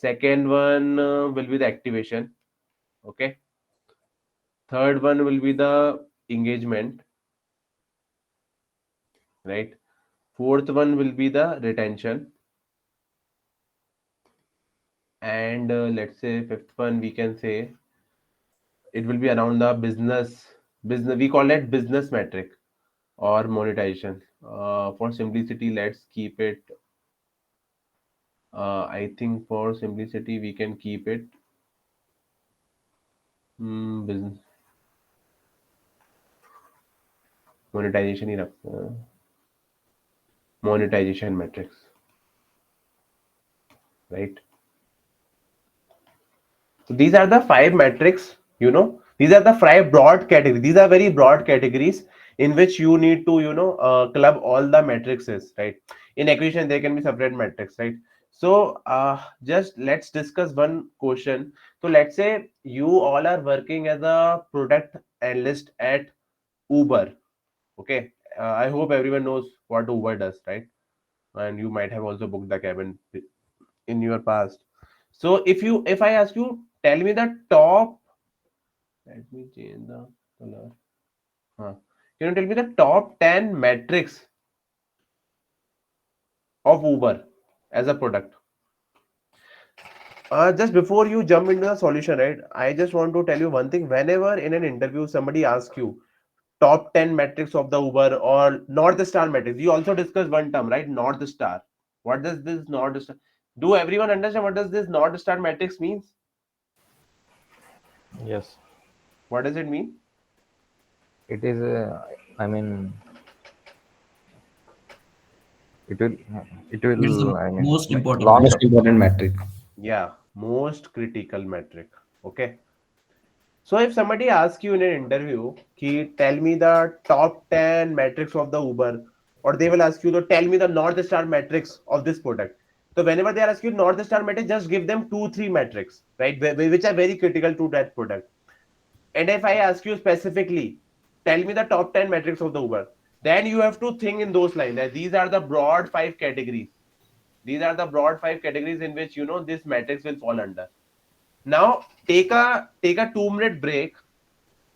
Second one will be the activation. Okay. Third one will be the engagement, right? Fourth one will be the retention, and let's say fifth one we can say it will be around the business. We call it business metric or monetization. For simplicity, let's keep it. I think for simplicity we can keep it business monetization ही रखते हैं. Monetization metrics, right? So these are the five metrics, these are the five broad categories. These are very broad categories in which you need to, club all the metrics is, right? In acquisition, there can be separate metrics, right? So just let's discuss one question. So let's say you all are working as a product analyst at Uber. Okay. I hope everyone knows what Uber does, right? And you might have also booked the cabin in your past. So if I ask you, tell me the top. Let me change the color. Can you tell me the top 10 metrics of Uber as a product? Just before you jump into the solution, right? I just want to tell you one thing. Whenever in an interview somebody asks you top 10 metrics of the Uber or North Star metrics, you also discuss one term, right? North Star. What does this North Star? Do everyone understand what does this North Star metrics means? Yes. What does it mean? It is. I mean, it will. It It's will. the I mean, most important long metric. term. Most important metric. Yeah, most critical metric. Okay. So if somebody asks you in an interview, tell me the top 10 metrics of the Uber, or they will ask you to tell me the North Star metrics of this product. So whenever they ask you North Star metrics, just give them two, three metrics, right? Which are very critical to that product. And if I ask you specifically, tell me the top 10 metrics of the Uber, then you have to think in those lines that these are the broad five categories. These are the broad five categories in which this metrics will fall under. Now take a 2 minute break.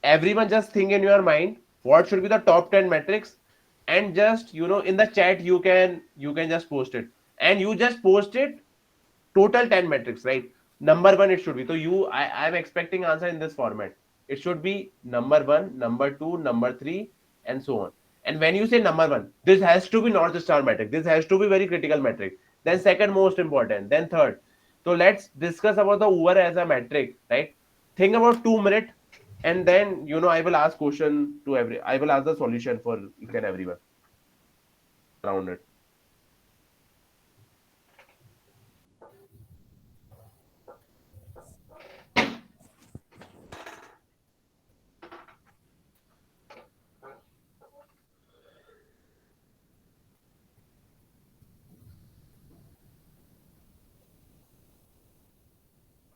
Everyone just think in your mind what should be the top 10 metrics, and just in the chat you can just post it, and you just post it total 10 metrics, right? Number one it should be, so I'm expecting answer in this format. It should be number one, number two, number three, and so on. And when you say number one, this has to be North Star metric, this has to be very critical metric, then second most important, then third. So let's discuss about the Uber as a metric, right? Think about 2 minutes, and then I will ask question to I will ask the solution for each and everyone around it.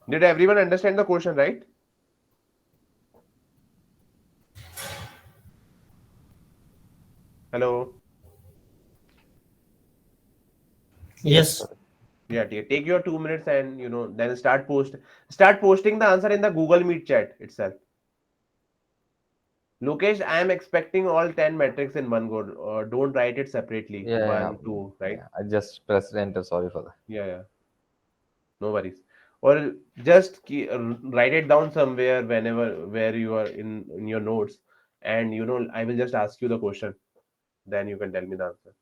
Did everyone understand the question, right? Hello. Yes, Yes. sir. Yeah, take your 2 minutes, and then start posting the answer in the Google Meet chat itself. Lokesh, I am expecting all 10 metrics in one go. Don't write it separately. Yeah, yeah, One, two, right? yeah. I just pressed enter. Sorry for that. Yeah, yeah. No worries. Or just write it down somewhere whenever where you are in your notes, and I will just ask you the question. Then you can tell me the answer.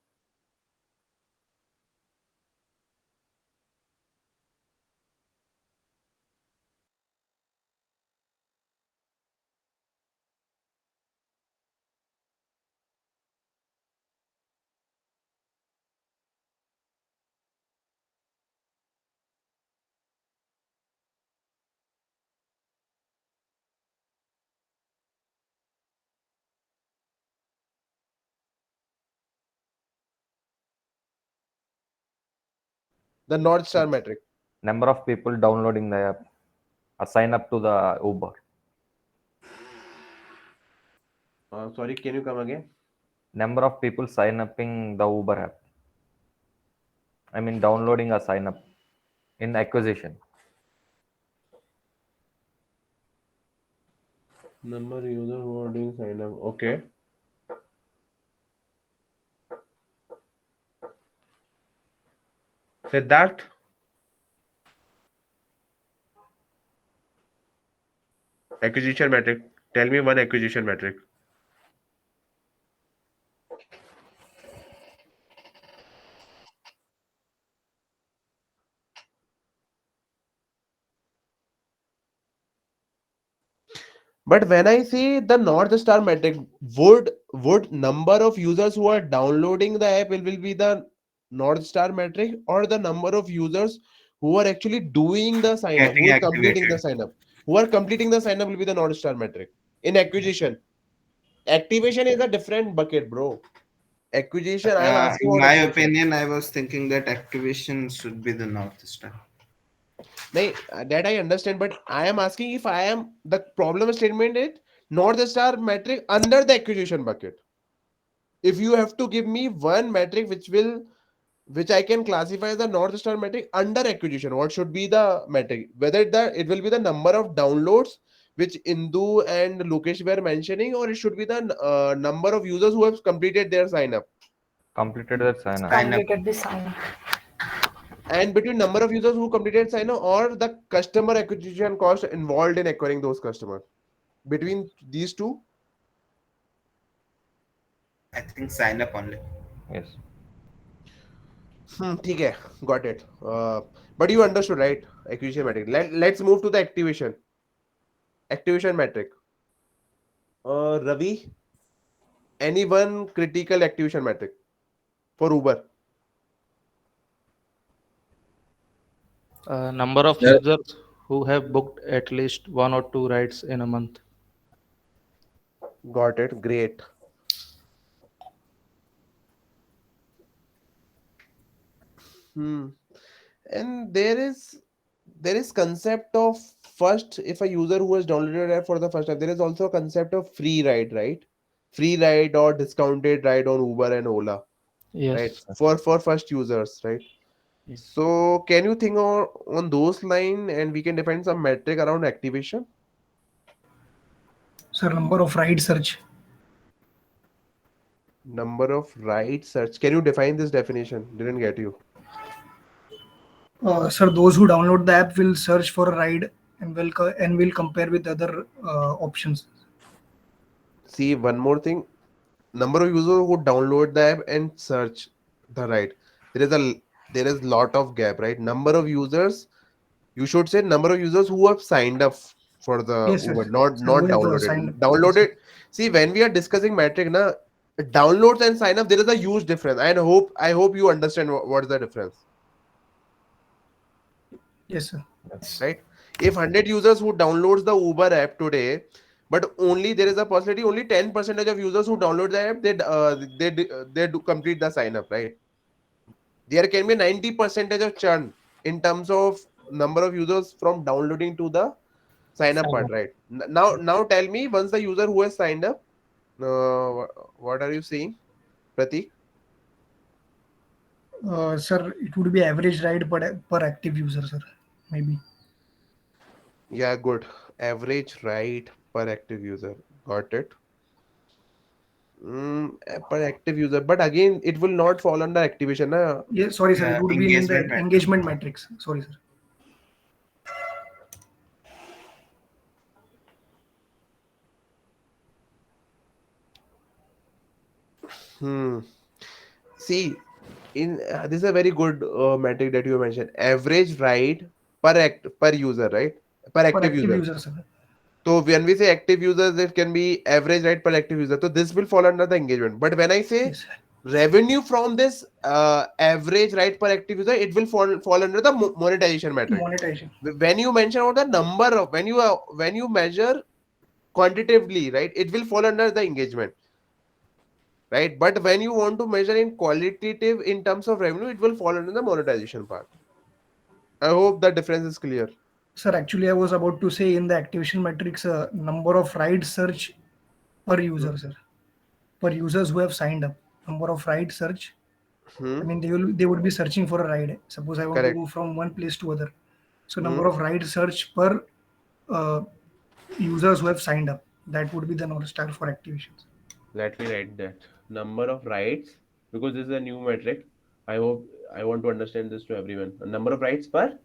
The North Star metric. Number of people downloading the app or sign up to the Uber. Sorry, can you come again? Number of people sign upping the Uber app. I mean, downloading a sign up in acquisition. Number user who are doing sign up. Okay. Said that. Acquisition metric. Tell me one acquisition metric. But when I say the North Star metric, would number of users who are downloading the app will be the North Star metric, or the number of users who are actually doing the sign up, Getting who is completing the activated. sign up, who are completing the sign up will be the North Star metric in acquisition. Activation is a different bucket, bro. Acquisition, I am asking In about my acquisition. opinion, I was thinking that activation should be the North Star. Nahi, that I understand, but I am asking if I am the problem statement is North Star metric under the acquisition bucket. If you have to give me one metric which I can classify as the North Star metric under acquisition, what should be the metric? Whether it will be the number of downloads which Indu and Lokesh were mentioning, or it should be the number of users who have completed their sign up. Completed that sign up. Sign up. Completed the sign. And between number of users who completed sign up or the customer acquisition cost involved in acquiring those customers. Between these two, I think sign up only. Yes. ठीक है, got it. But you understood, right? Acquisition metric. Let's move to the activation metric. Ravi, any one critical activation metric for Uber? Number of Yeah, users who have booked at least one or two rides in a month. Got it. Great. Hmm. And there is concept of first, if a user who has downloaded it for the first time, there is also a concept of free ride, right? Free ride or discounted ride on Uber and Ola, right? Yes. For first users, right? Yes. So can you think on those line and we can define some metric around activation? sir, number of ride search. Number of ride search. Can you define this definition? Didn't get you. Sir, those who download the app will search for a ride and will compare with other options. See, one more thing. Number of users who download the app and search the ride. There is a there is lot of gap, right? Number of users, you should say number of users who have signed up for the Yes, Uber, yes. not Sir, who have downloaded. signed up. Yes, Downloaded. See, when we are discussing metric, na, downloads and sign up, there is a huge difference. And I hope you understand what's the difference, yes, sir. Yes. right? If 100 users who downloads the Uber app today, but only there is a possibility only 10% of users who download the app they do complete the sign up, right? There can be 90% of churn in terms of number of users from downloading to the sign up Sign part, up. right? Now tell me, once the user who has signed up, what are you seeing, Pratik? Sir, it would be average ride per active user, sir. Maybe. Yeah, good. Average ride per active user. Got it. Per active user, but again, it will not fall under activation. Na? Yes, sorry, sir. It would be in the Engagement metric. engagement metrics. Sorry, sir. Hmm. See, in this is a very good metric that you mentioned. Average ride per user, right? Per Per active active user. user, sir. So when we say active users, it can be average ride per active user. So this will fall under the engagement. But when I say Yes. revenue from this average ride per active user, it will fall under the monetization metric. Monetization. When you mention about the number of when you measure quantitatively, right, it will fall under the engagement, right? But when you want to measure in qualitative in terms of revenue, it will fall under the monetization part. I hope the difference is clear. Sir, actually, I was about to say in the activation metrics, number of ride search per Hmm. user, sir. Per users who have signed up. Number of ride search I Hmm. mean, they would be searching for a ride. Suppose I want to Correct. go from one place to other. So Hmm. number of ride search per uh, users who have signed up. That would be the North Star for activations. Let me write that. Number of rights, because this is a new metric. I hope I want to understand this to everyone. A number of rights per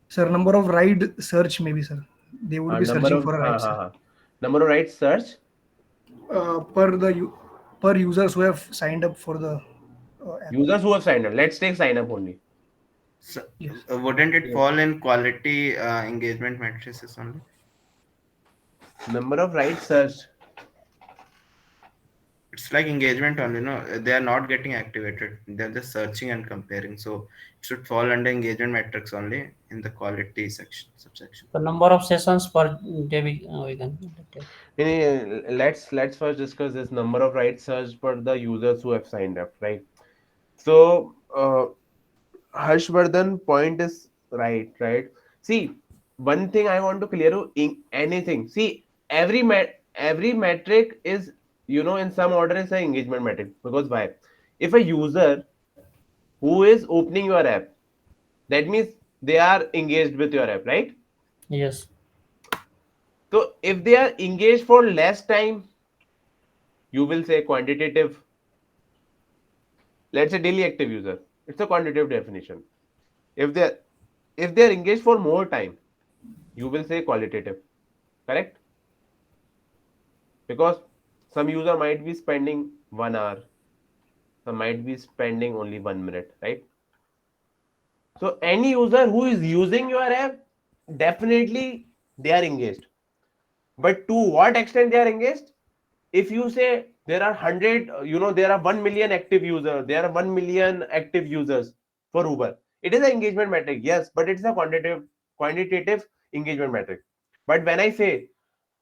Sir, number of ride search maybe, sir. They would be number searching of for a ride, sir. number of rights search, Per users who have signed up for the app. users who have signed up. Let's take sign up only. So, Yes. wouldn't it Yes. fall in quality engagement matrices only? Number of rights searched. It's like engagement only, no? They are not getting activated. They're just searching and comparing. So it should fall under engagement metrics only in the quality section subsection. The number of sessions per day we can take. Let's first discuss this number of rights searched for the users who have signed up, right? So Harshvardhan point is right. See, one thing I want to clear you in anything. See, every metric is, in some order is an engagement metric. Because why? If a user who is opening your app, that means they are engaged with your app, right? Yes. So if they are engaged for less time, you will say quantitative. Let's say daily active user. It's a quantitative definition. If they if they are engaged for more time, you will say qualitative. Correct? Because some user might be spending 1 hour, some might be spending only 1 minute, right? So any user who is using your app, definitely they are engaged. But to what extent they are engaged? If you say there are 100, there are 1 million active users, there are 1 million active users for Uber. It is an engagement metric, yes, but it's a quantitative engagement metric. But when I say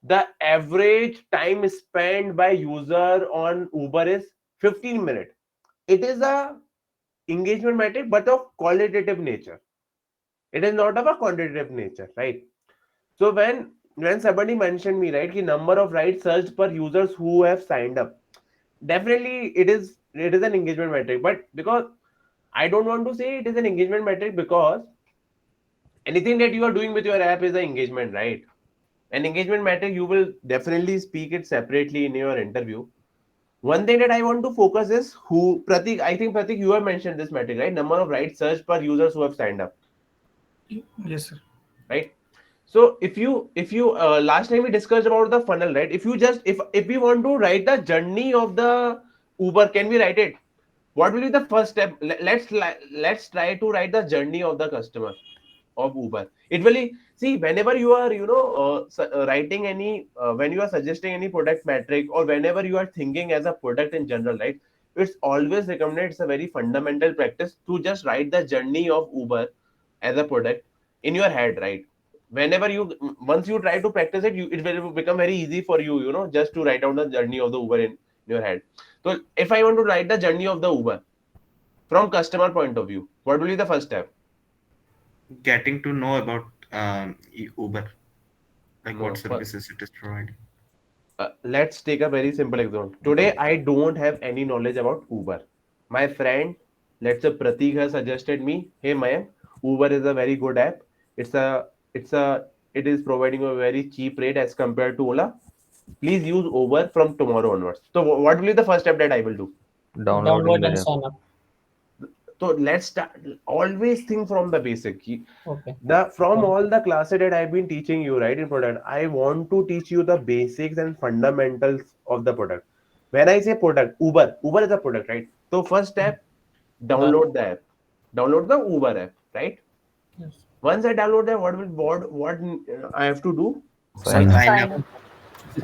the average time spent by user on Uber is 15 minutes, it is a engagement metric but of qualitative nature. It is not of a quantitative nature, right? So when somebody mentioned me, right, the number of rides searched per users who have signed up, definitely it is an engagement metric. But because I don't want to say it is an engagement metric, because anything that you are doing with your app is an engagement, right? An engagement metric, you will definitely speak it separately in your interview. One thing that I want to focus is who Pratik. I think Pratik, you have mentioned this metric, right? Number of rides searched per users who have signed up, Yes, sir. right? So if you last time we discussed about the funnel, right? If you just if we want to write the journey of the Uber, can we write it? What will be the first step? Let's try to write the journey of the customer of Uber. It will see whenever you are writing any when you are suggesting any product metric, or whenever you are thinking as a product in general, right? It's always recommended. It's a very fundamental practice to just write the journey of Uber as a product in your head, right? Whenever you once you try to practice it, it will become very easy for you, just to write down the journey of the Uber in your head. So if I want to write the journey of the Uber from customer point of view, what will be the first step? Getting to know about Uber, like what No, services it is providing. let's take a very simple example. Today, I don't have any knowledge about Uber. My friend, let's say Pratik, has suggested me, hey Mayank, Uber is a very good app. It's a, it's a, it is providing a very cheap rate as compared to Ola. Please use Uber from tomorrow onwards. So, what will be the first step that I will do? Downloading Download the and app. sign up. So let's start. Always think from the basic. Okay. From Okay. all the classes that I've been teaching you, right, in product, I want to teach you the basics and fundamentals of the product. When I say product, Uber is a product, right? So first step, Done. download the app. Download the Uber app, right? Yes. Once I download that, what I have to do? Sign up. Sign up.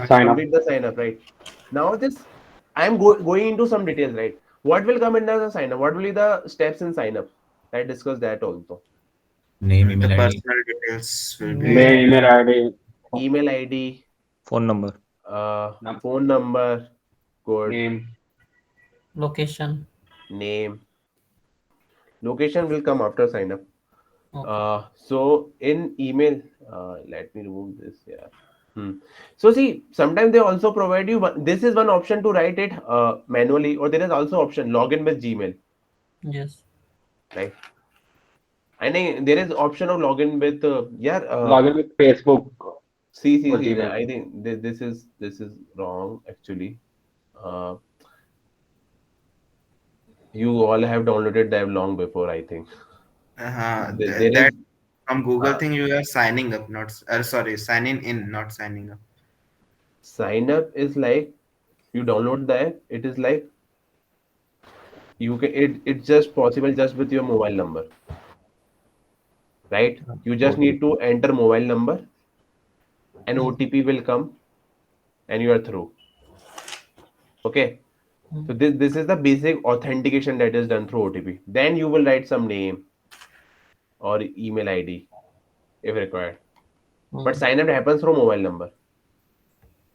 Sign up. Complete the sign up, right? Now this, I'm going into some details, right? What will come under the sign up? What will be the steps in sign up? I discussed that also. Name, The email ID, personal details will Name, be Name, email ID, Email ID, Phone number. phone number, good, name. Location. name. Location will come after sign up. Okay. So in email, let me remove this here. So see, sometimes they also provide you this is one option to write it manually, or there is also option login with Gmail. Yes. right? I think there is option of login with Login with Facebook or see. Gmail. I think this is wrong actually. Uh, you all have downloaded them long before. I think there is That from Google uh, thing you are signing up, not sorry, signing in, not signing up. sign up is like you download the app. It is like it's just possible just with your mobile number, right? You just need to OTP. enter mobile number, and OTP will come, and you are through. Okay. So this is the basic authentication that is done through OTP. Then you will write some name or email ID if required. But sign up happens through mobile number,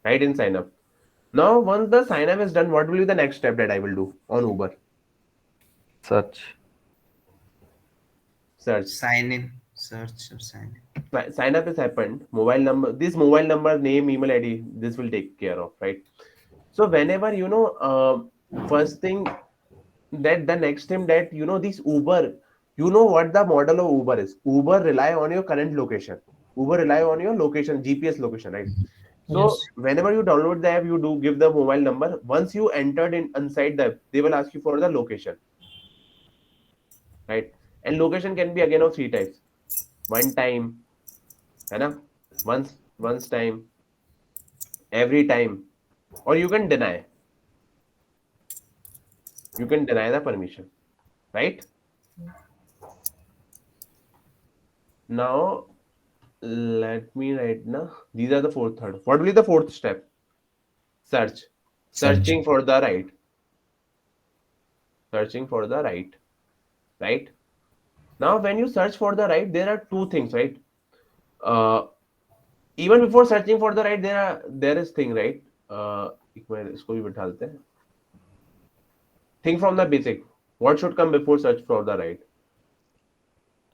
right? In sign up. Now, once the sign up is done, what will be the next step that I will do on Uber? Search. Search. Sign in, search or sign in. Sign up has happened. Mobile number, this mobile number, name, email ID, this will take care of, right? So whenever first thing that the next thing that this Uber, what the model of Uber is. Uber rely on your current location. Uber rely on your location, GPS location, right? So Yes. whenever you download the app, you do give the mobile number. Once you entered in inside the app, they will ask you for the location, right? And location can be again of three types. One time, है ना? Once time, every time, or you can deny. You can deny the permission, right? Now let me write now. These are the fourth third. What will be the fourth step? Search. Search. Searching for the right. Searching for the right. Right? Now when you search for the right, there are two things, right? Uh, even before searching for the right, there is thing, right? एक minute इसको भी बिठा देते हैं. Think from the basic. What should come before search for the right?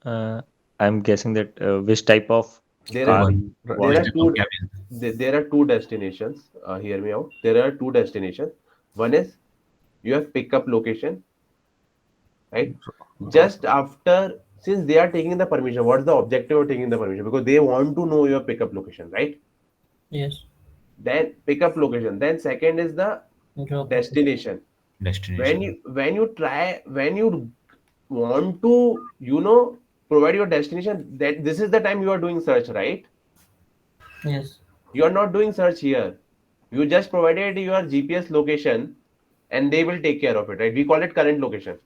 Uh, I'm guessing that which type of There is car Uber. you there Which want. are type of two cabin? there are two destinations. Hear me out. There are two destinations. One is you have pickup location, right? Just after, since they are taking the permission, what's the objective of taking the permission? Because they want to know your pickup location, right? Yes. Then pickup location. Then second is the Drop location. destination. When Destination. you want to provide your destination, that this is the time you are doing search, right? Yes. You are not doing search here. You just provided your GPS location, and they will take care of it, right? We call it current location,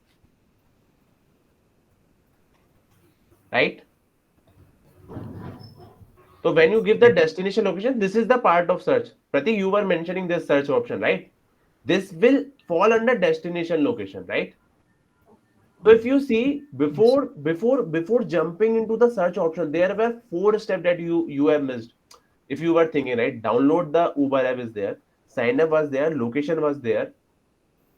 right? So when you give the destination location, this is the part of search. Pratik, you were mentioning this search option, right? This will fall under destination location, right? So if you see Yes. before jumping into the search option, there were four steps that you have missed. If you were thinking, right, download the Uber app is there, sign up was there, location was there,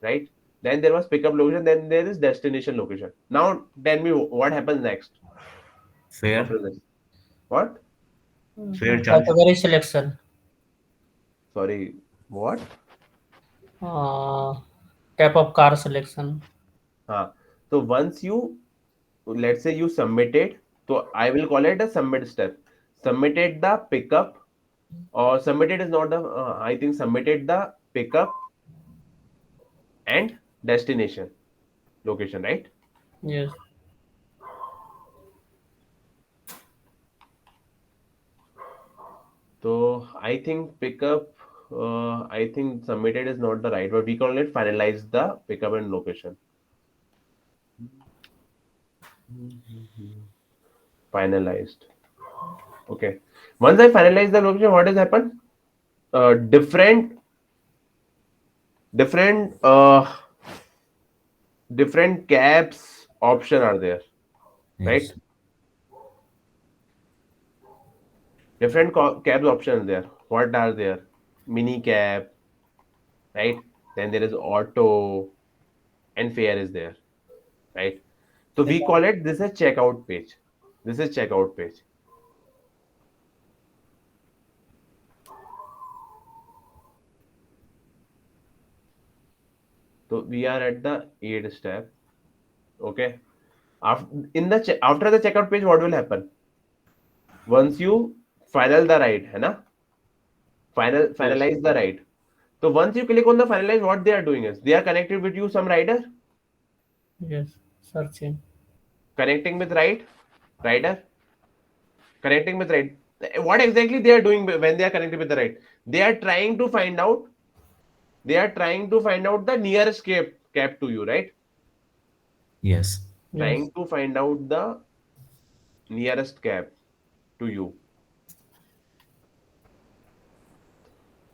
right? Then there was pickup location, then there is destination location. Now tell me what happens next Fare. after this. What? Fare charge. Category selection. Sorry, what? Uh, Type of car selection. So once you, let's say you submitted, so I will call it a submit step. Submitted the pickup, or submitted is not the, I think submitted the pickup and destination location, right? Yes. So I think pickup, I think submitted is not the right word. We call it finalize the pickup and location. Finalized. Okay. Once I finalize the location, what has happened? Different, different, different cabs option are there, right? Yes. Different cabs options there. What are there? Mini cab, right? Then there is auto, and fare is there, right? So we call it, this is checkout page. This is checkout page. So we are at the 8th step. Okay. After the checkout page, what will happen? Once you final the ride, है ना? Yes. Finalize the ride. So once you click on the finalize, what they are doing is they are connected with you some rider, Yes. Searching. connecting with rider, connecting with ride. What exactly they are doing when they are connected with the ride? They are trying to find out. They are trying to find out the nearest cab to you, right? Yes. Yes. Trying to find out the nearest cab to you.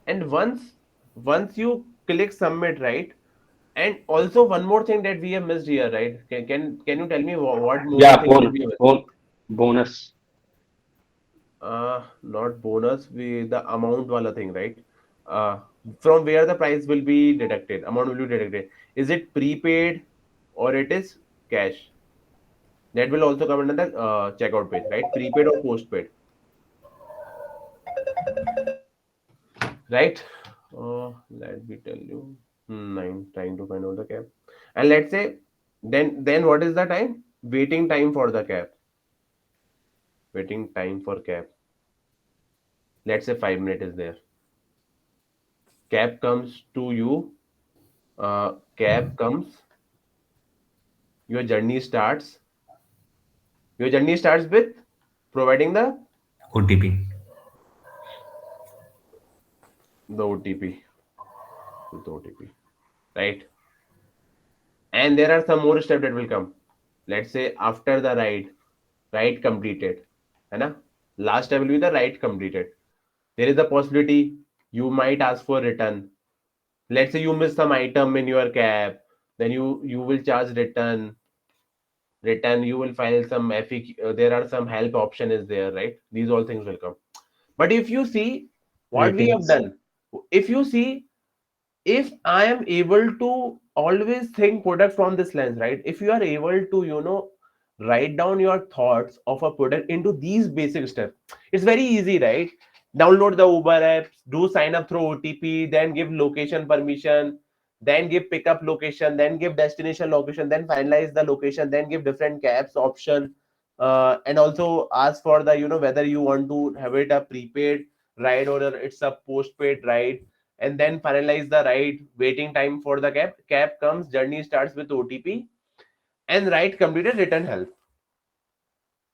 And once you click submit, right? And also one more thing that we have missed here, right? Can you tell me what more Yeah, thing did we miss? bonus. Not bonus, we the amount wala thing, right? Uh, from where the price will be deducted, amount will be deducted. Is it prepaid or it is cash? That will also come under the checkout page, right? Prepaid or postpaid, right? Let me tell you. I'm trying to find out the cab, and let's say then what is the time? Waiting time for the cab. Waiting time for cab. Let's say 5 minutes is there. Cab comes to you. Cab comes. Your journey starts. Your journey starts with providing OTP. the OTP. With the OTP, right? And there are some more steps that will come. Let's say after the ride completed, है ना? Last step will be the ride completed. There is a possibility you might ask for return. Let's say you miss some item in your cab, then you will charge return. You will file some FAQ. There are some help option is there, right? These all things will come. But if you see what we have Ratings. done, if you see, if I am able to always think product from this lens, right? If you are able to, write down your thoughts of a product into these basic steps, it's very easy, right? Download the Uber apps, do sign up through OTP, then give location permission, then give pickup location, then give destination location, then finalize the location, then give different cabs option, and also ask for the, whether you want to have it a prepaid ride or it's a postpaid ride, and then finalize the ride. Waiting time for the cab comes, journey starts with OTP, and ride completed, return help.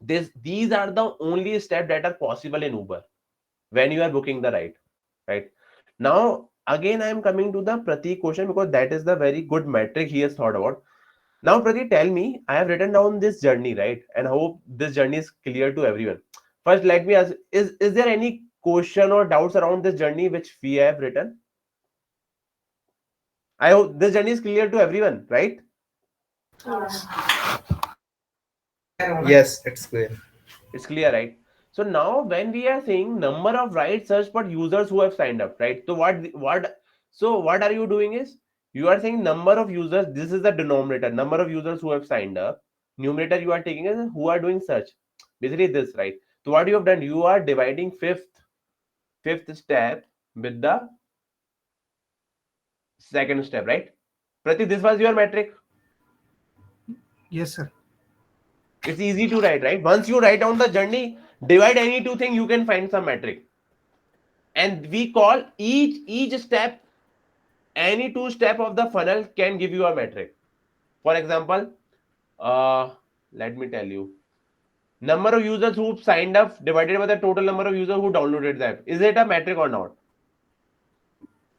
These are the only steps that are possible in Uber when you are booking the ride, right? Now again I am coming to the Pratik question, because that is the very good metric he has thought about. Now Pratik, tell me, I have written down this journey, right? And I hope this journey is clear to everyone. First let me ask, is there any question or doubts around this journey which we have written? I hope this journey is clear to everyone, right? Yes, it's clear. It's clear, right? So now when we are saying number of rides searched per users who have signed up, right? So what are you doing is, you are saying number of users, this is the denominator, number of users who have signed up. Numerator you are taking is who are doing search. Basically this, right? So what you have done, you are dividing fifth step with the second step, right? Pratik, this was your metric. Yes, sir. It's easy to write, right? Once you write down the journey, divide any two things, you can find some metric. And we call each step, any two step of the funnel can give you a metric. For example, let me tell you, number of users who signed up divided by the total number of users who downloaded the app. Is it a metric or not?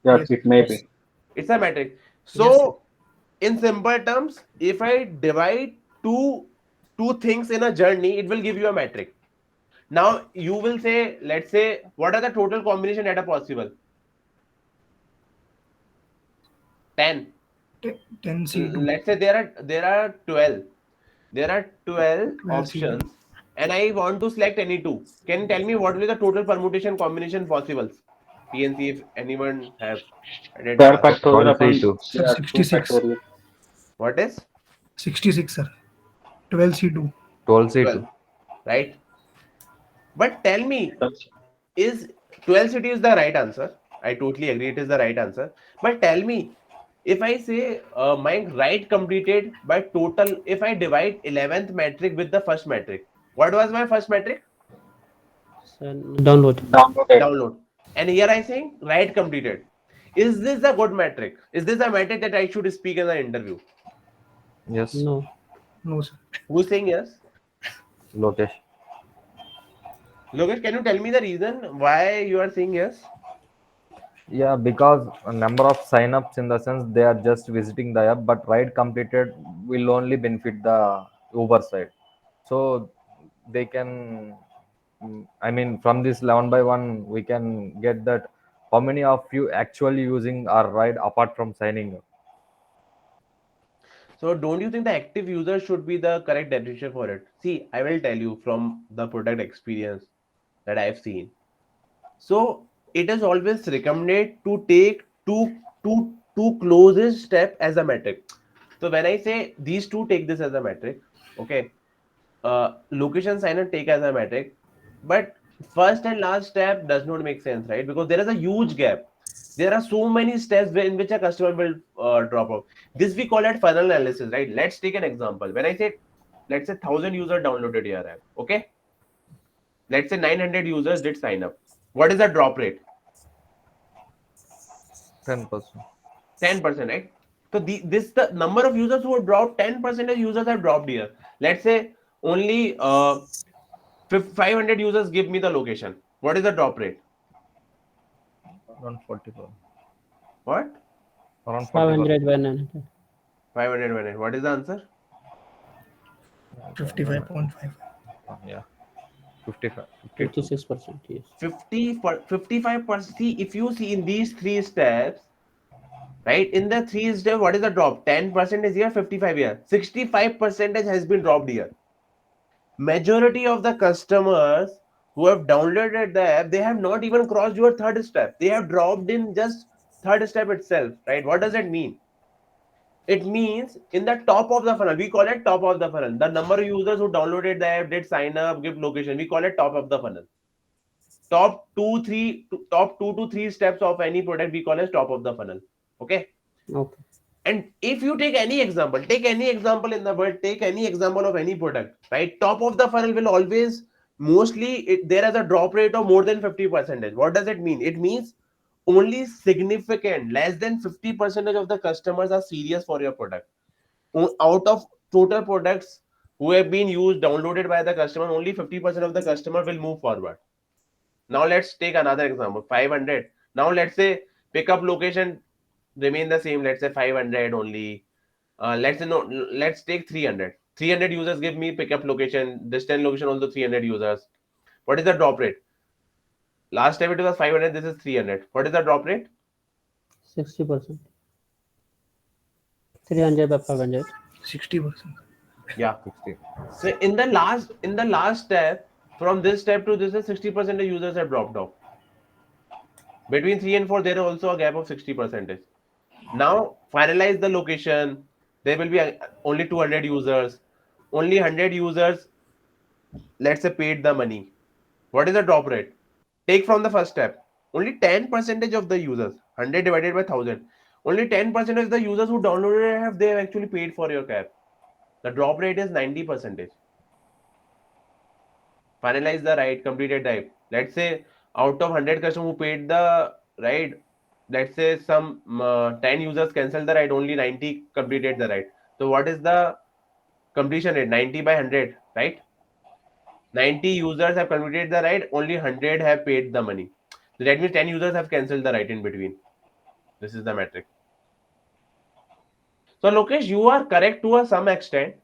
Yes, Yes. it may Yes. be. It's a metric. Yes. So in simple terms, if I divide two things in a journey, it will give you a metric. Now you will say, let's say, what are the total combination that are possible? 10. 10 C2, Let's say there are 12. There are 12 12 C2. options, and I want to select any two. Can you tell me what will be the total permutation combination possibles? PNC, if anyone have Square identified. factorial upon 12C2. Sir, yeah, 2 66. factorial. What is 66, sir. 12 C2. 12, 12C2. right? But tell me, That's is 12 city is the right answer? I totally agree, it is the right answer. But tell me, If I say my right completed by total, if I divide 11th metric with the first metric, what was my first metric? So, download. Downloaded. Download. And here I saying right completed. Is this a good metric? Is this a metric that I should speak in the interview? Yes, No. No, sir. Who's saying yes? Lokesh. Lokesh, can you tell me the reason why you are saying yes? Yeah, because a number of signups in the sense they are just visiting the app, but ride completed will only benefit the Uber side. So they can, I mean, from this 11 by 1, we can get that how many of you actually using our ride apart from signing up. So don't you think the active user should be the correct definition for it? See, I will tell you from the product experience that I've seen. So it is always recommended to take two closest step as a metric. So when I say these two, take this as a metric, okay. Location signer take as a metric, but first and last step does not make sense, right? Because there is a huge gap. There are so many steps in which a customer will drop off. This we call it funnel analysis, right? Let's take an example. When I say, let's say 1,000 user downloaded your app, okay. Let's say 900 users did sign up. What is the drop rate? 10%. 10%, right? So the number of users who have dropped, 10% of users have dropped here. Let's say only 500 users give me the location. What is the drop rate? Around 44. What? Around 44. 500 by 900. 500. What is the answer? 55.5. Yeah, 55. 52. 56%. Yes. 55%. See, if you see in these three steps, right? In the three steps, what is the drop? 10% is here, 55 here. 65% has been dropped here. Majority of the customers who have downloaded the app, they have not even crossed your third step. They have dropped in just third step itself, right? What does it mean? It means in the top of the funnel, we call it top of the funnel. The number of users who downloaded the app, did sign up, give location, we call it top of the funnel. Top two to three steps of any product we call as top of the funnel. Okay. Okay. And if you take any example in the world, take any example of any product, right? Top of the funnel will always mostly there is a drop rate of more than 50%. What does it mean? It means only significant less than 50% of the customers are serious for your product. Out of total products who have been used, downloaded by the customer, only 50% of the customer will move forward. Now let's take another example. 500. Now let's say pickup location remain the same. Let's say 500 only. Let's say no. Let's take 300. 300 users give me pickup location. This 10 location also 300 users. What is the drop rate? Last time it was 500. This is 300. What is the drop rate? 60%. 300 by 500. 60%. Yeah. 60. So in the last step, from this step to this, 60% of users have dropped off. Between 3 and 4, there is also a gap of 60%. Now finalize the location. There will be only 200 users. Only 100 users, let's say, paid the money. What is the drop rate? Take from the first step. Only 10% of the users, 100 divided by 1,000. Only 10% of the users who downloaded it they have actually paid for your cab. The drop rate is 90%. Finalize the ride, completed the ride. Let's say out of 100 customers who paid the ride, let's say some 10 users cancelled the ride, only 90 completed the ride. So what is the completion rate? 90 by 100, right? 90 users have completed the ride, only 100 have paid the money. So that means 10 users have cancelled the ride in between. This is the metric. So Lokesh, you are correct to a some extent,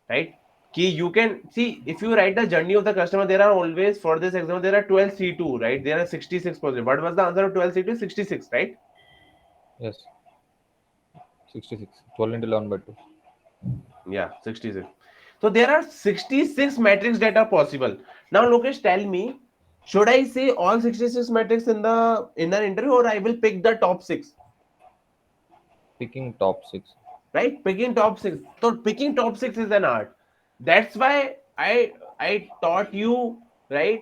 right? Key, you can see if you write the journey of the customer, there are always for this example there are 12 C2, right? There are 66%. What was the answer of 12 C2? 66, right? Yes, 66. 12 into 11 by 2. Yeah, 66. So there are 66 metrics that are possible. Now Lokesh, tell me, should I say all 66 metrics in an interview, or I will pick the top six? Picking top 6. Right? Picking top six. So picking top six is an art. That's why I taught you, right,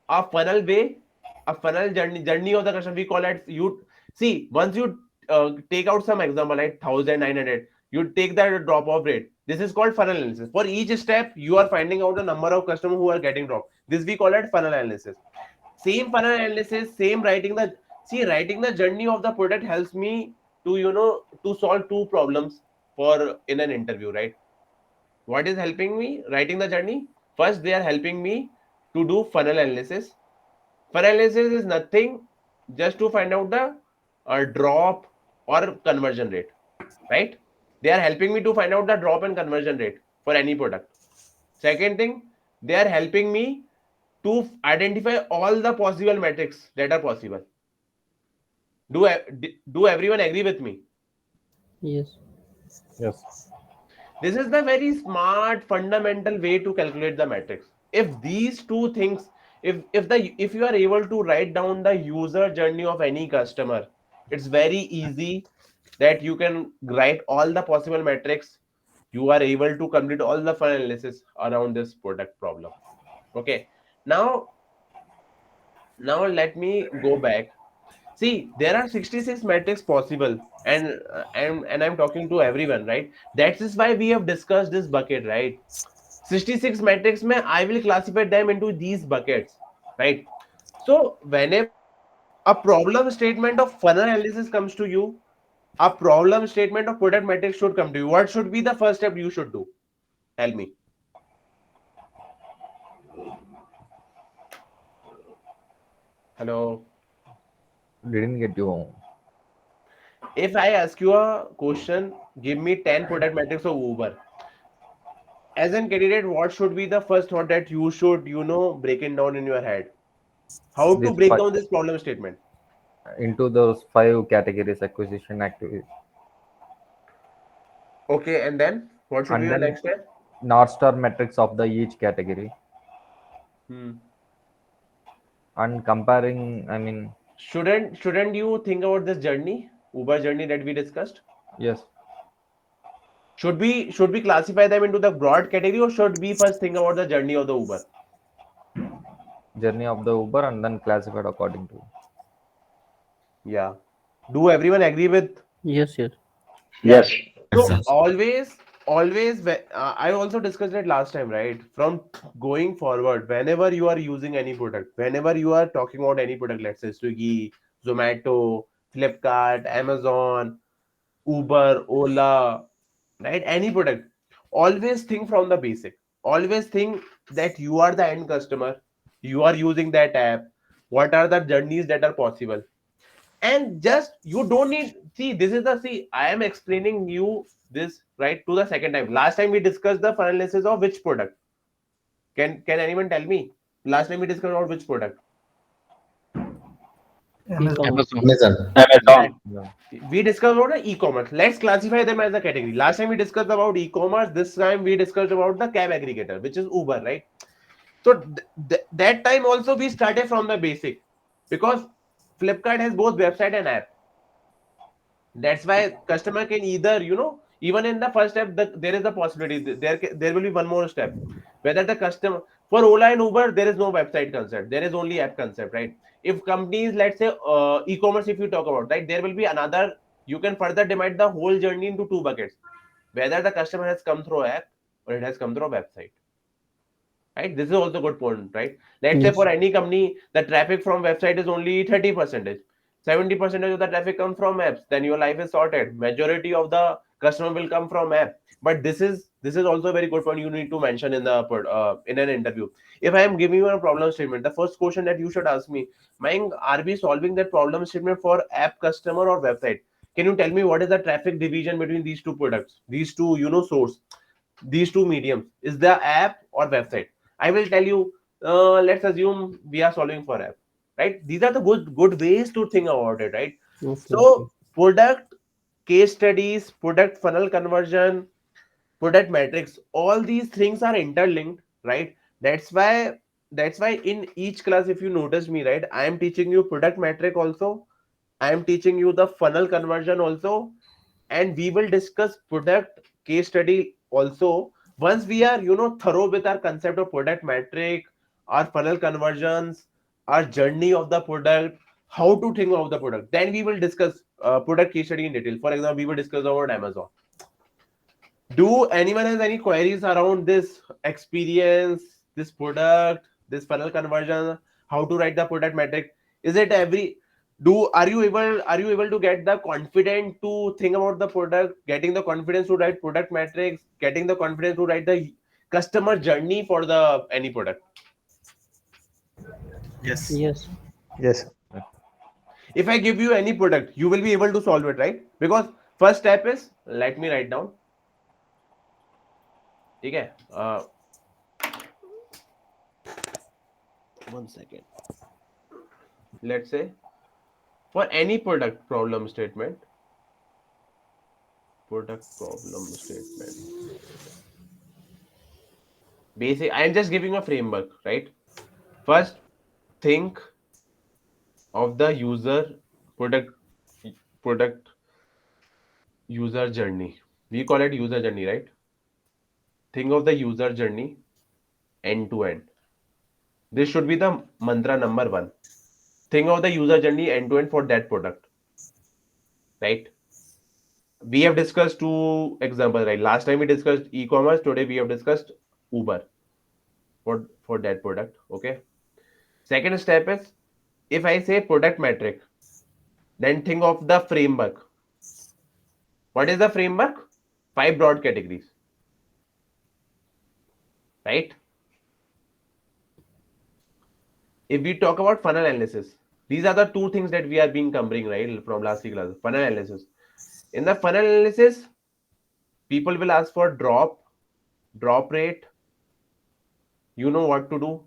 a funnel way, a funnel journey of the customer. We call it, you see, once you take out some example like 1900, you take that drop off rate. This is called funnel analysis. For each step you are finding out the number of customers who are getting dropped. This we call it funnel analysis. Same funnel analysis, same writing the, see, writing the journey of the product helps me to, to solve two problems for in an interview, right? What is helping me writing the journey? First, they are helping me to do funnel analysis. Funnel analysis is nothing, just to find out the drop or conversion rate, right? They are helping me to find out the drop and conversion rate for any product. Second thing, they are helping me to identify all the possible metrics that are possible. Do everyone agree with me? Yes. Yes. This is the very smart fundamental way to calculate the matrix. If these two things, if you are able to write down the user journey of any customer, it's very easy that you can write all the possible metrics. You are able to complete all the funnel analysis around this product problem. Okay. Now, let me go back. See, there are 66 metrics possible, and I'm talking to everyone, right? That is why we have discussed this bucket, right? 66 metrics mein I will classify them into these buckets, right? So whenever a problem statement of funnel analysis comes to you, a problem statement of product metrics should come to you. What should be the first step you should do? Tell me. Hello. Didn't get you. If I ask you a question, give me 10 product metrics of Uber. As an candidate, what should be the first thought that you should, break it down in your head? How to This break down this problem statement? into those five categories: acquisition, activity, Okay, and then what should be and your then next step? North Star metrics of the each category, Hmm. and comparing. I mean, Shouldn't you think about this journey, Uber journey that we discussed? yes, Should we classify them into the broad category, or should we first think about the journey of the Uber? journey of the Uber, and then classified according to. Yeah. Do everyone agree with? Yes, yes. Yeah. Yes. Yes, So sir. I also discussed it last time, right? From going forward, whenever you are using any product, whenever you are talking about any product, let's say Swiggy, Zomato, Flipkart, Amazon, Uber, Ola, right? Any product, always think from the basic. Always think that you are the end customer. You are using that app. What are the journeys that are possible? And just you don't need, see, this is the, see, I am explaining you this right to the second time. Last time we discussed the analysis of which product. Can anyone tell me? Last time we discussed about which product? Amazon. E-commerce. Amazon. Yeah, Amazon. Yeah. we discussed about the e-commerce. Let's classify them as a category. Last time we discussed about e-commerce. This time we discussed about the cab aggregator, which is Uber, right? So that time also we started from the basic, because Flipkart has both website and app. That's why customer can either, even in the first step, there is a possibility, there will be one more step, whether the customer, for Ola and Uber there is no website concept, there is only app concept, right? If companies, let's say e-commerce, if you talk about, right, there will be another, you can further divide the whole journey into two buckets, whether the customer has come through app or it has come through website, right? This is also a good point, right? Let's say for Yes. any company, the traffic from website is only 30%. 70% of the traffic comes from apps. Then your life is sorted. Majority of the customer will come from app. But this is also a very good point you need to mention in the in an interview. If I am giving you a problem statement, the first question that you should ask me, Mayank, are we solving that problem statement for app customer or website? Can you tell me what is the traffic division between these two products, these two, source, these two mediums? Is the app or website? I will tell you, let's assume we are solving for app, right? These are the good ways to think about it, right? Okay, okay. So product case studies, product funnel conversion, product metrics, all these things are interlinked, right? That's why in each class, if you notice me, right, I am teaching you product metric also, I am teaching you the funnel conversion also, and we will discuss product case study also. Once we are, thorough with our concept of product metric, our funnel conversions, our journey of the product, how to think of the product, then we will discuss product case study in detail. For example, we will discuss about Amazon. Do anyone has any queries around this experience, this product, this funnel conversion, how to write the product metric? Is it every do are you able to get the confidence to think about the product, getting the confidence to write product metrics, getting the confidence to write the customer journey for the any product? Yes. Yes. Yes. If I give you any product, you will be able to solve it, right? Because first step is, let me write down. Okay. 1 second. Let's say for any product problem statement, basic, I'm just giving a framework, right? First, think of the product product user journey. We call it user journey, right? Think of the user journey end to end. This should be the mantra number one. Think of the user journey end to end for that product, right? We have discussed two examples, right? Last time we discussed e-commerce. Today we have discussed Uber for that product. Okay. Second step is, if I say product metric, then think of the framework. What is the framework? 5 broad categories, right? If we talk about funnel analysis, these are the two things that we have been covering, right, from last week class. Funnel analysis. In the funnel analysis, people will ask for drop rate. You know what to do.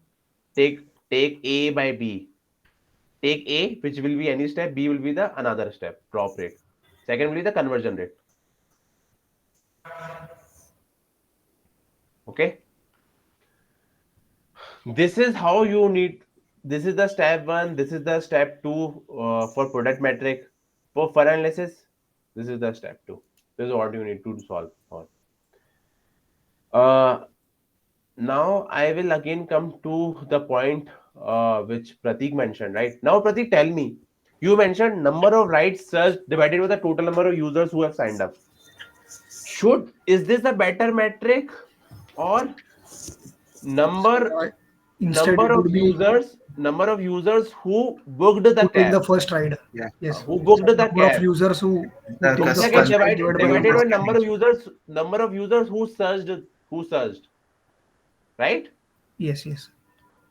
Take A by B. Take A, which will be any step, B will be the another step, drop rate. Second will be the conversion rate. Okay. This is how you need. This is the step one. This is the step two for product metric. For funnel analysis, this is the step two. This is what you need to solve for. Now I will again come to the point which Pratik mentioned. Right now, Pratik, tell me. You mentioned number of rights searched divided by the total number of users who have signed up. Is this a better metric, or number Instead, it would be number of users who booked the who take cab, the first ride. Yeah. Yes. who booked So the number of cab? users who The take the Second, first customer ride divided by divided number by of campaigns. number of users who searched, right? Yes, yes.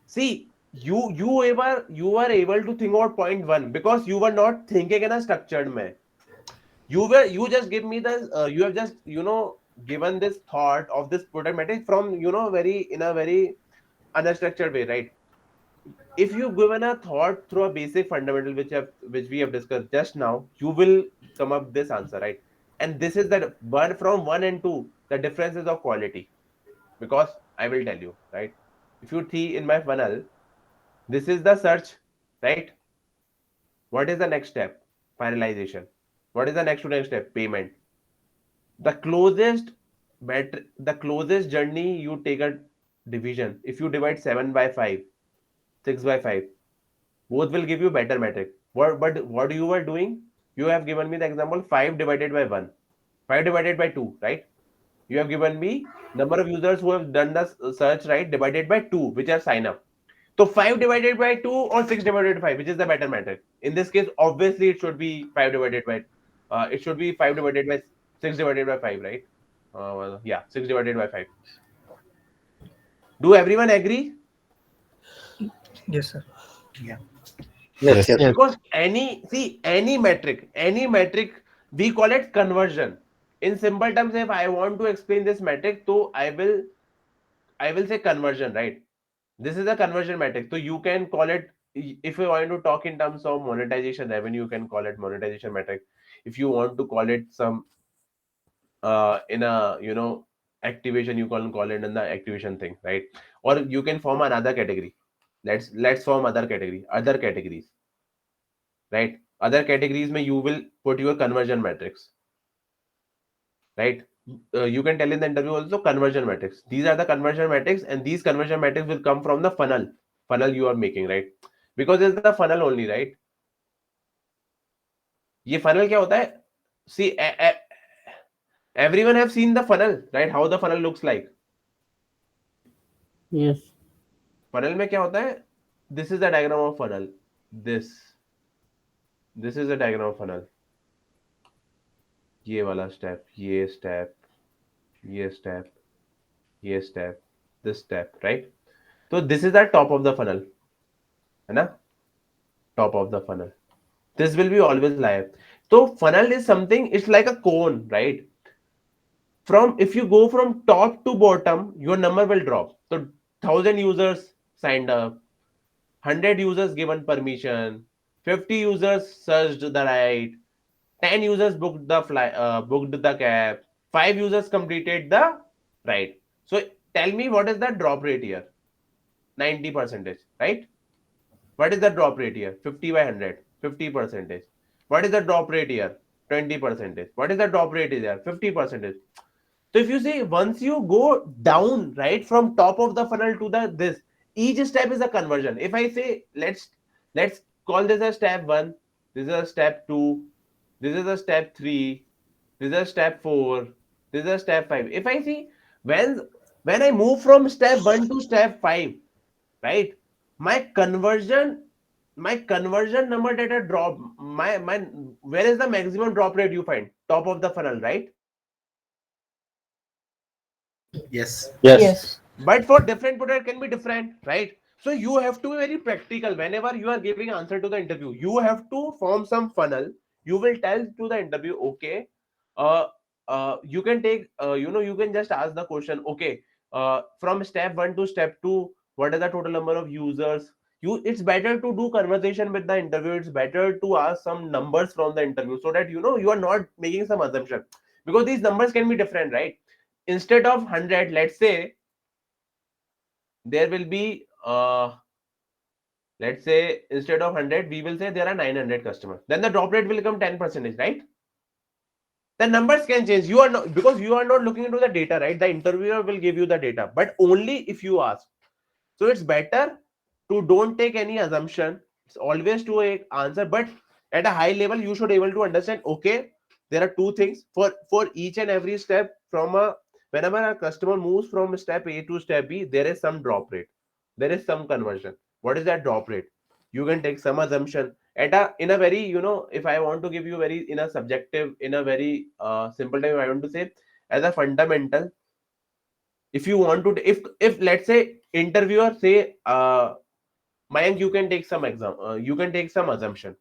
See, you were able to think about point one because you were not thinking in a structured way. You just give me the you have just given this thought of this product matrix from very in a very unstructured way, right? If you've given a thought through a basic fundamental which we have discussed just now, you will come up this answer, right? And this is that one from one and two, the differences of quality. Because I will tell you, right? If you see in my funnel, this is the search, right? What is the next step? Finalization. What is the next step? Payment. The closest journey you take a division. If you divide 7 by 5, 6 by 5, both will give you better metric. What you were doing? You have given me the example 5 divided by 1, 5 divided by 2, right? You have given me number of users who have done the search, right, divided by 2, which are sign up. So 5 divided by 2 or 6 divided by 5, which is the better metric? In this case, obviously it should be 5 divided by 5 divided by 6 divided by 5, right? Yeah, 6 divided by 5. Do everyone agree? Yes, sir. Yeah. Yes. Yes. Because any metric, we call it conversion. In simple terms, if I want to explain this metric, so I will say conversion, right? This is a conversion metric. So you can call it, if you want to talk in terms of monetization revenue, you can call it monetization metric. If you want to call it some in a activation, you can call it in the activation thing, right? Or you can form another category. Let's form other categories, right? Other categories may you will put your conversion metrics, right? You can tell in the interview also conversion metrics. These are the conversion metrics, and these conversion metrics will come from the funnel you are making, right? Because it's the funnel only, right? ये funnel क्या होता है? See, everyone have seen the funnel, right? How the funnel looks like. Yes. Funnel में क्या होता है? This is the diagram of funnel. This is the diagram of funnel. ये वाला step, ये step, ये step, ये step, this step, right? So this is the top of the funnel, है ना? Top of the funnel. This will be always live. So funnel is something, it's like a cone, right? From if you go from top to bottom, your number will drop. So 1,000 users signed up, 100 users given permission, 50 users searched the right, 10 users booked the cab, 5 users completed the ride. So tell me what is the drop rate here? 90 percentage, right? What is the drop rate here? 50 by 100, 50 percentage. What is the drop rate here? 20 percentage. What is the drop rate here? 50 percentage. So if you see, once you go down, right, from top of the funnel to the this, each step is a conversion. If I say let's call this a step one, this is a step two, this is a step three, this is a step four, this is a step five. If I see when I move from step one to step five, right, my conversion number that I drop, my where is the maximum drop rate you find? Top of the funnel, right? Yes. Yes. But for different product can be different, right? So you have to be very practical whenever you are giving answer to the interview. You have to form some funnel. You will tell to the interview, okay, uh you can take you can just ask the question, okay, from step 1 to step 2, what is the total number of users? It's better to do conversation with the interview. It's better to ask some numbers from the interview, so that you are not making some assumption, because these numbers can be different, right? Instead of 100, let's say there will be let's say instead of 100 we will say there are 900 customers, then the drop rate will become 10%, right? The numbers can change. You are not, because you are not looking into the data, right? The interviewer will give you the data, but only if you ask. So it's better to don't take any assumption. It's always to a answer, but at a high level you should able to understand, okay, there are two things for each and every step. From a Whenever a customer moves from step A to step B, there is some drop rate, there is some conversion. What is that drop rate? You can take some assumption at a in a very, if I want to give you very in a subjective, in a very simple time, I want to say, as a fundamental, if you want to, if let's say interviewer say, Mayank, you can take some you can take some assumption.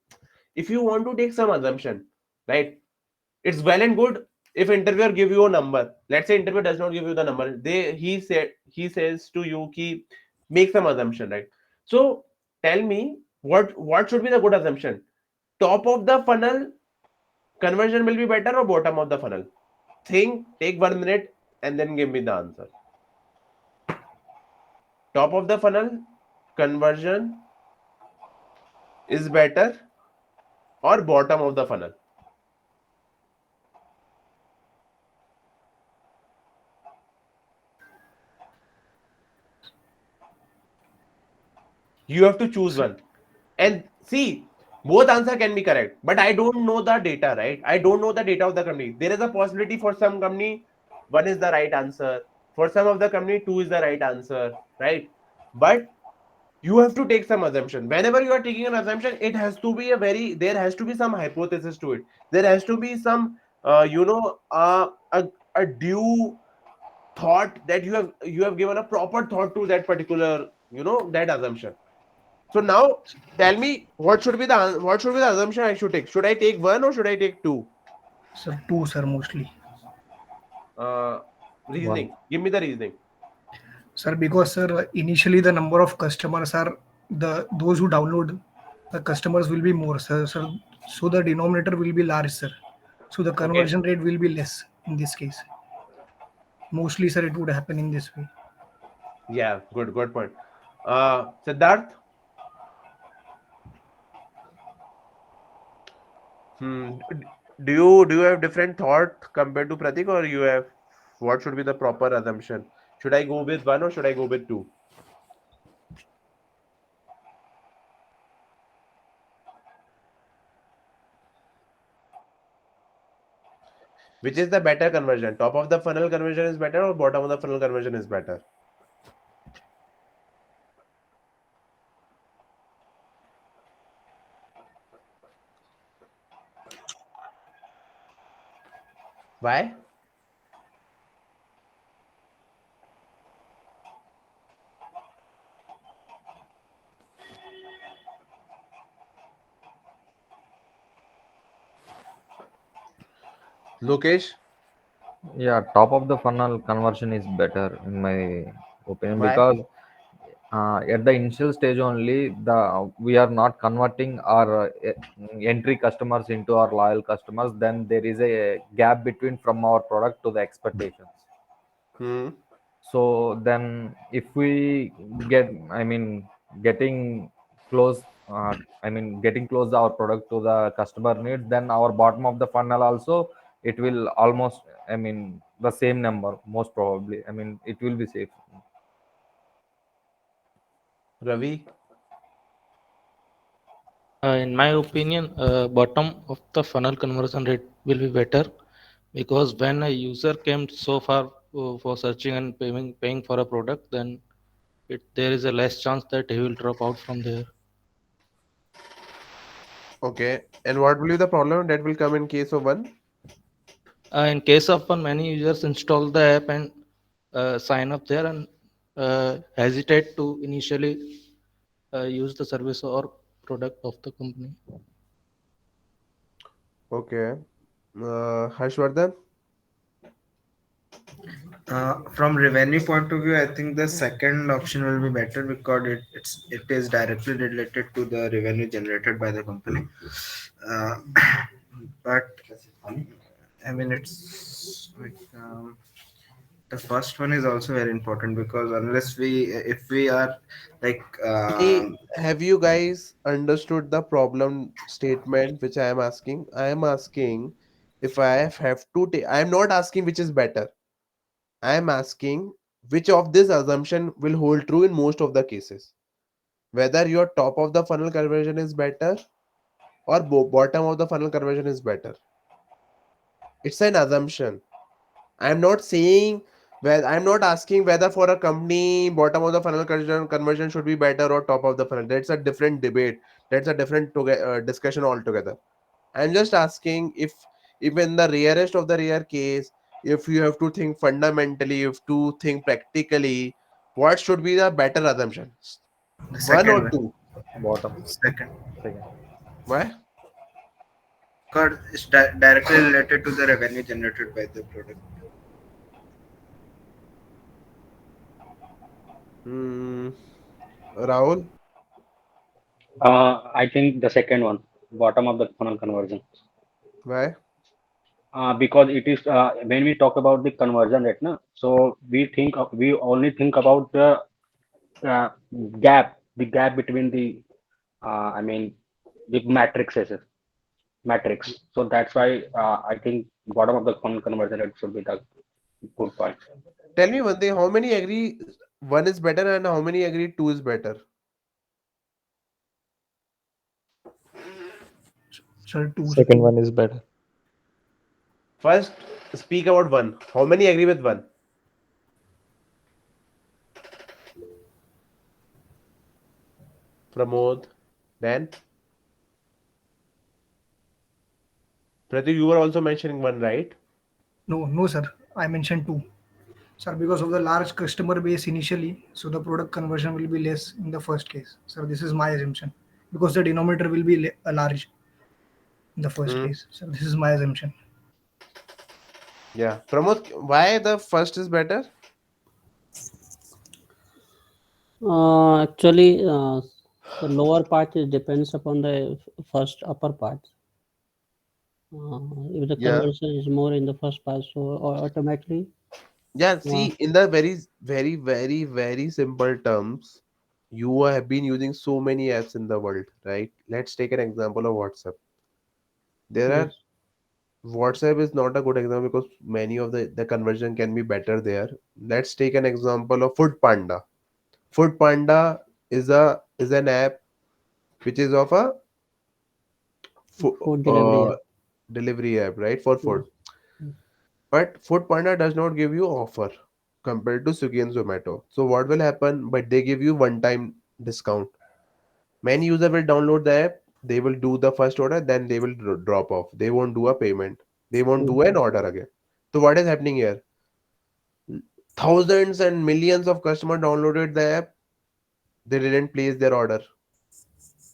If you want to take some assumption, right, it's well and good. If interviewer give you a number, let's say interviewer does not give you the number, he says to you ki make some assumption, right? So tell me what should be the good assumption? Top of the funnel conversion will be better, or bottom of the funnel? Think, take 1 minute, and then give me the answer. Top of the funnel conversion is better, or bottom of the funnel? You have to choose one. And see, both answer can be correct, but I don't know the data, right? I don't know the data of the company. There is a possibility for some company one is the right answer, for some of the company two is the right answer, right? But you have to take some assumption. Whenever you are taking an assumption, it has to be there has to be some hypothesis to it. There has to be some a due thought, that you have given a proper thought to that particular, that assumption. So now tell me, what should be the assumption I should take? Should I take one or should I take two? Sir, two, sir, mostly. Uh, One. Reasoning. Give me the reasoning. Sir, because sir, initially the number of customers are those who download, the customers will be more, sir. Sir, so the denominator will be large, sir. So the Okay. conversion rate will be less in this case. Mostly, sir, it would happen in this way. Yeah. Good point. Siddharth. Hmm. Do you have different thought compared to Pratik, or you have what should be the proper assumption? Should I go with one or should I go with two? Which is the better conversion? Top of the funnel conversion is better or bottom of the funnel conversion is better? Why? Lokesh, Yeah, top of the funnel conversion is better in my opinion, why? because at the initial stage only, the we are not converting our entry customers into our loyal customers. Then there is a gap between from our product to the expectations. Hmm. So then if we get, I mean, getting close, getting close our product to the customer needs, then our bottom of the funnel also, it will almost, I mean, the same number most probably, I mean, it will be safe. Ravi, In my opinion, bottom of the funnel conversion rate will be better, because when a user came so far for searching and paying for a product, then there is a less chance that he will drop out from there. okay. And what will be the problem that will come in case of one? In case of one, many users install the app and sign up there and hesitate to initially use the service or product of the company. Okay. Harshvardhan, From revenue point of view, I think the second option will be better because it is directly related to the revenue generated by the company. Uh, but I mean, it's like the first one is also very important because unless if we are like have you guys understood the problem statement which I am asking? I am asking if I have to take, I am not asking which is better. I am asking which of this assumption will hold true in most of the cases. Whether your top of the funnel conversion is better or bottom of the funnel conversion is better. It's an assumption. I'm not saying whether, I'm not asking whether for a company bottom of the funnel conversion should be better or top of the funnel. That's a different debate. That's a different discussion altogether. I'm just asking if even the rarest of the rare case, if you have to think fundamentally, if to think practically, what should be the better assumption? the One second or one, two? Bottom. second, Second. Why? because it's directly related to the revenue generated by the product. Hmm. Rahul, I think the second one, bottom of the funnel conversion. why? Because it is when we talk about the conversion rate, na, so we only think about the uh, the gap between the I mean the matrix. So that's why I think bottom of the funnel conversion rate should be the good point. Tell me one thing. How many agree one is better and how many agree two is better? Sir, two, sir, Second two. one is better. First, speak about one. How many agree with one? Pramod, then Pratik, you were also mentioning one, right? No, no, sir. I mentioned two. Sir, because of the large customer base initially, so the product conversion will be less in the first case. Sir, this is my assumption. Because the denominator will be large in the first Hmm. case. So this is my assumption. Yeah. Pramod, why the first is better? Actually, the lower part is depends upon the first upper part. If the Yeah. conversion is more in the first part, so automatically, Yeah. uh, See, in the very simple terms, you have been using so many apps in the world, right? Let's take an example of WhatsApp. There are yes, WhatsApp is not a good example because many of the conversion can be better there. Let's take an example of Food Panda. Food Panda is an app which is of a fo- food delivery uh, app. delivery app, right? For Yes. food. But Food Panda does not give you offer compared to Swiggy and Zomato. So what will happen? But they give you one time discount. Many user will download the app, they will do the first order, then they will drop off. They won't do a payment. They won't do an order again. So what is happening here? Thousands and millions of customers downloaded the app. They didn't place their order.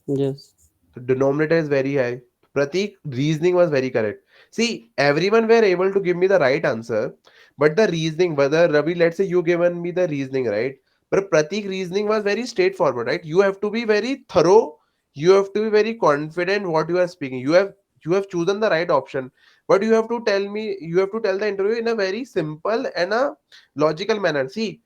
Yes. The denominator is very high. Pratik reasoning was very correct. See, everyone were able to give me the right answer, but the reasoning, whether Ravi, let's say you given me the reasoning, right? But Pratik reasoning was very straightforward, right? You have to be very thorough. You have to be very confident what you are speaking. You have chosen the right option, but you have to tell me. You have to tell the interview in a very simple and a logical manner. See,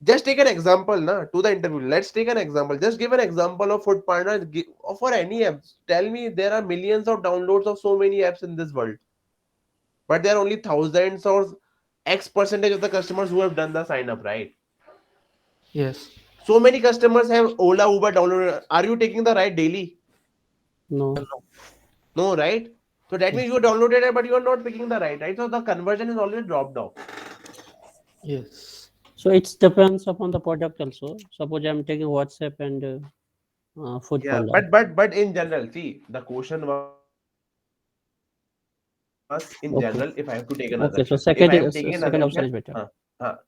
just take an example na to the interview. Let's take an example. Just give an example of Food Partner or for any apps. Tell me there are millions of downloads of so many apps in this world, but there are only thousands or X percentage of the customers who have done the sign up, right? Yes. So many customers have Ola, Uber downloaded. Are you taking the right daily? No. No. No, right? So that means you downloaded it, but you are not picking the right? So the conversion is always dropped off. Yes. So it depends upon the product also. Suppose I'm taking WhatsApp and Food Yeah, Panda. but in general, see, the question was in general. If I have to take an assumption, Okay. if I am taking an Okay. So assumption, second option is better.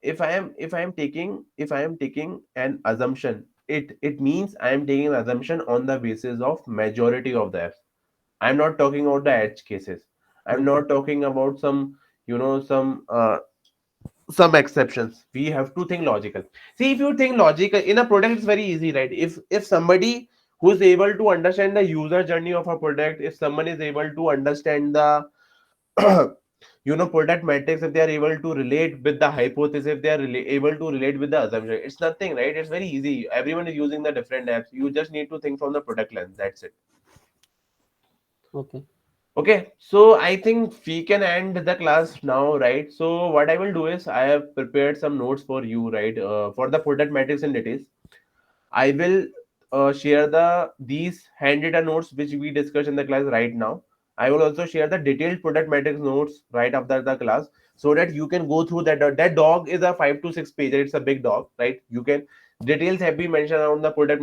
if I am taking an assumption, it means I am taking an assumption on the basis of majority of the apps. I'm not talking about the edge cases. I'm Okay. not talking about some exceptions. We have to think logical. See, if you think logical in a product, it's very easy, right? If somebody who is able to understand the user journey of a product, if someone is able to understand the product metrics, if they are able to relate with the hypothesis, if they are able to relate with the assumption, it's nothing, right? It's very easy. Everyone is using the different apps. You just need to think from the product lens. That's it. Okay. Okay, so I think we can end the class now, right? So what I will do is I have prepared some notes for you, right? For the product metrics and details. I will share these handwritten notes which we discussed in the class right now. I will also share the detailed product metrics notes right after the class so that you can go through that. That dog is a 5 to 6 page. It's a big dog, right? You can details have been mentioned on the product